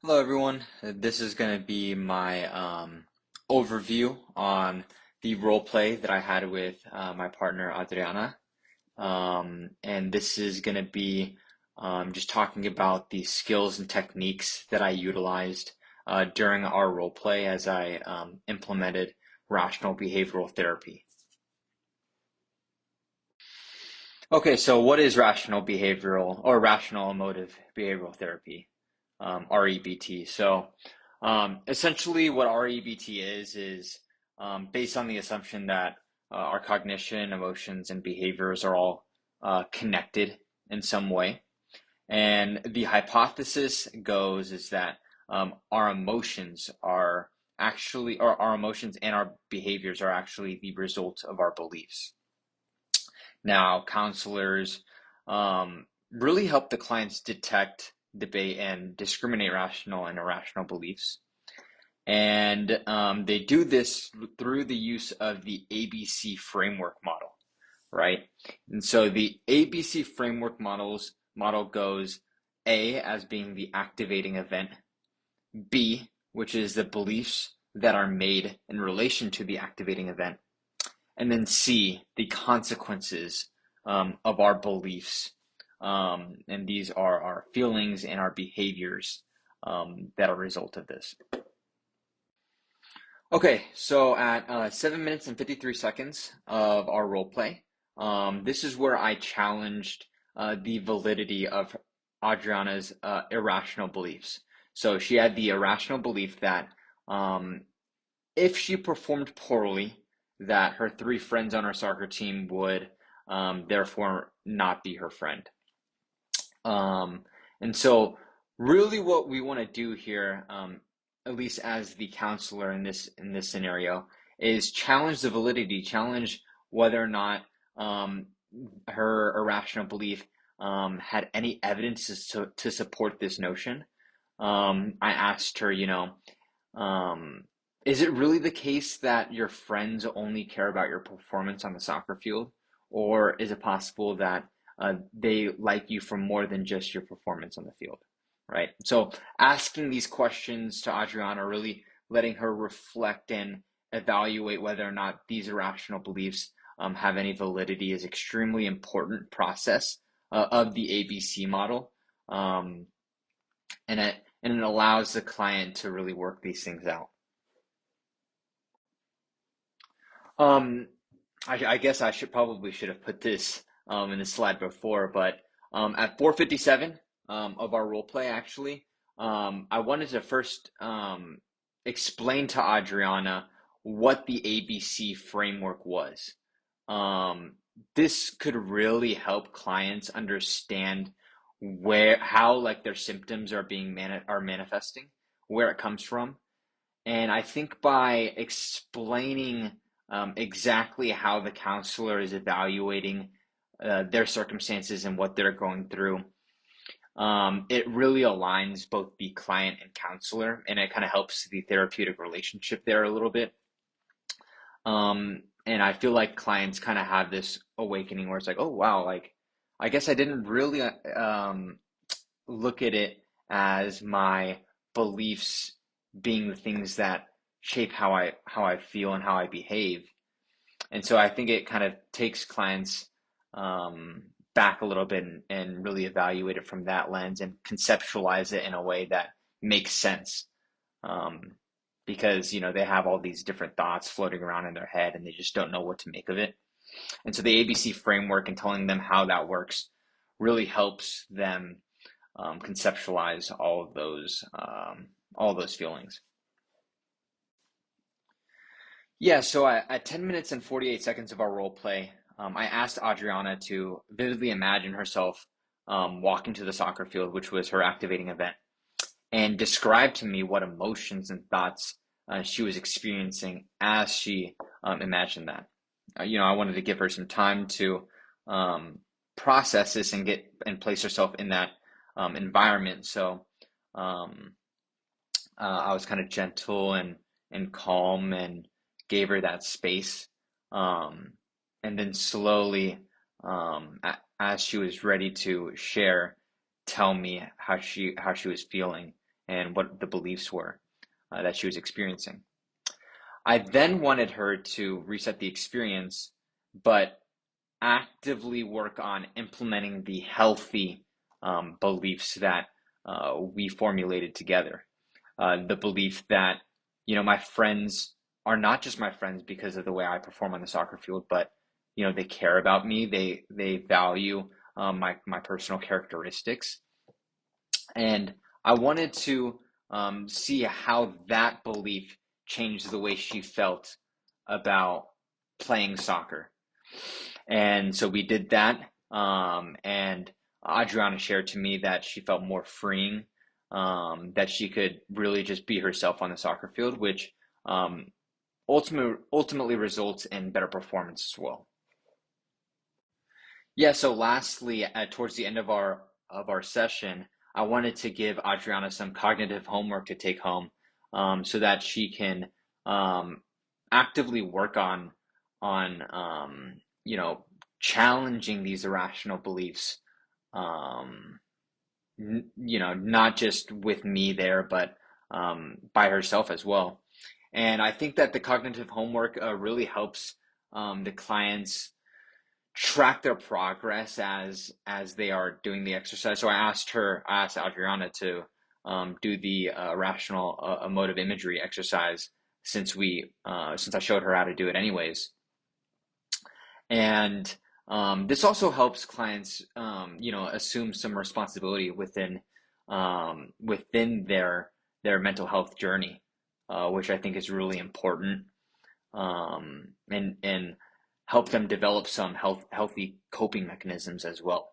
Hello, everyone. This is going to be my overview on the role play that I had with my partner Adriana. And this is going to be just talking about the skills and techniques that I utilized during our role play as I implemented rational behavioral therapy. Okay, so what is rational behavioral or rational emotive behavioral therapy? REBT. Essentially, what REBT is based on the assumption that our cognition, emotions, and behaviors are all connected in some way. And the hypothesis goes is that our emotions are actually, or our emotions and our behaviors are actually the result of our beliefs. Now, counselors really help the clients detect, debate, and discriminate rational and irrational beliefs. And they do this through the use of the ABC framework model, right? And so the ABC framework model goes A as being the activating event, B, which is the beliefs that are made in relation to the activating event, and then C, the consequences of our beliefs. And these are our feelings and our behaviors that are a result of this. Okay, so at 7 minutes and 53 seconds of our role play, this is where I challenged the validity of Adriana's irrational beliefs. So she had the irrational belief that um, if she performed poorly, that her three friends on her soccer team would therefore not be her friend. Um, and so, really, what we want to do here, at least as the counselor in this scenario, is challenge the validity, challenge whether or not um, her irrational belief had any evidence to support this notion. I asked her, um, is it really the case that your friends only care about your performance on the soccer field? Or is it possible that they like you for more than just your performance on the field, right? So asking these questions to Adriana, really letting her reflect and evaluate whether or not these irrational beliefs have any validity is extremely important process of the ABC model. Um, and it allows the client to really work these things out. Um, I guess I should have put this in the slide before, but at 4:57 of our role play, actually, I wanted to first explain to Adriana what the ABC framework was. Um, this could really help clients understand how like their symptoms are are manifesting, where it comes from. And I think by explaining exactly how the counselor is evaluating their circumstances and what they're going through, it really aligns both the client and counselor, and it kind of helps the therapeutic relationship there a little bit. And I feel like clients kind of have this awakening where it's like, oh wow, like I guess I didn't really look at it as my beliefs being the things that shape how I feel and how I behave. And so I think it kind of takes clients back a little bit and really evaluate it from that lens and conceptualize it in a way that makes sense. Um, because they have all these different thoughts floating around in their head and they just don't know what to make of it. And so the ABC framework and telling them how that works really helps them conceptualize all of those feelings. Yeah, so at 10 minutes and 48 seconds of our role play, I asked Adriana to vividly imagine herself walking to the soccer field, which was her activating event, and describe to me what emotions and thoughts she was experiencing as she imagined that. I wanted to give her some time to um, process this and get and place herself in that environment. So um, I was kind of gentle and calm and gave her that space. Um, and then slowly, as she was ready to share, tell me how she was feeling. and what the beliefs were that she was experiencing. I then wanted her to reset the experience, but actively work on implementing the healthy beliefs that we formulated together. The belief that, my friends are not just my friends because of the way I perform on the soccer field, but they care about me. They value my personal characteristics, and I wanted to see how that belief changed the way she felt about playing soccer. And so we did that. And Adriana shared to me that she felt more freeing, that she could really just be herself on the soccer field, which ultimately results in better performance as well. Yeah, so lastly, towards the end of our session, I wanted to give Adriana some cognitive homework to take home, so that she can um, actively work on challenging these irrational beliefs. Um, not just with me there, but by herself as well. And I think that the cognitive homework really helps the clients track their progress as they are doing the exercise. So I asked Adriana to do the rational emotive imagery exercise since I showed her how to do it anyways. And this also helps clients, assume some responsibility within their mental health journey, which I think is really important, and help them develop some healthy coping mechanisms as well.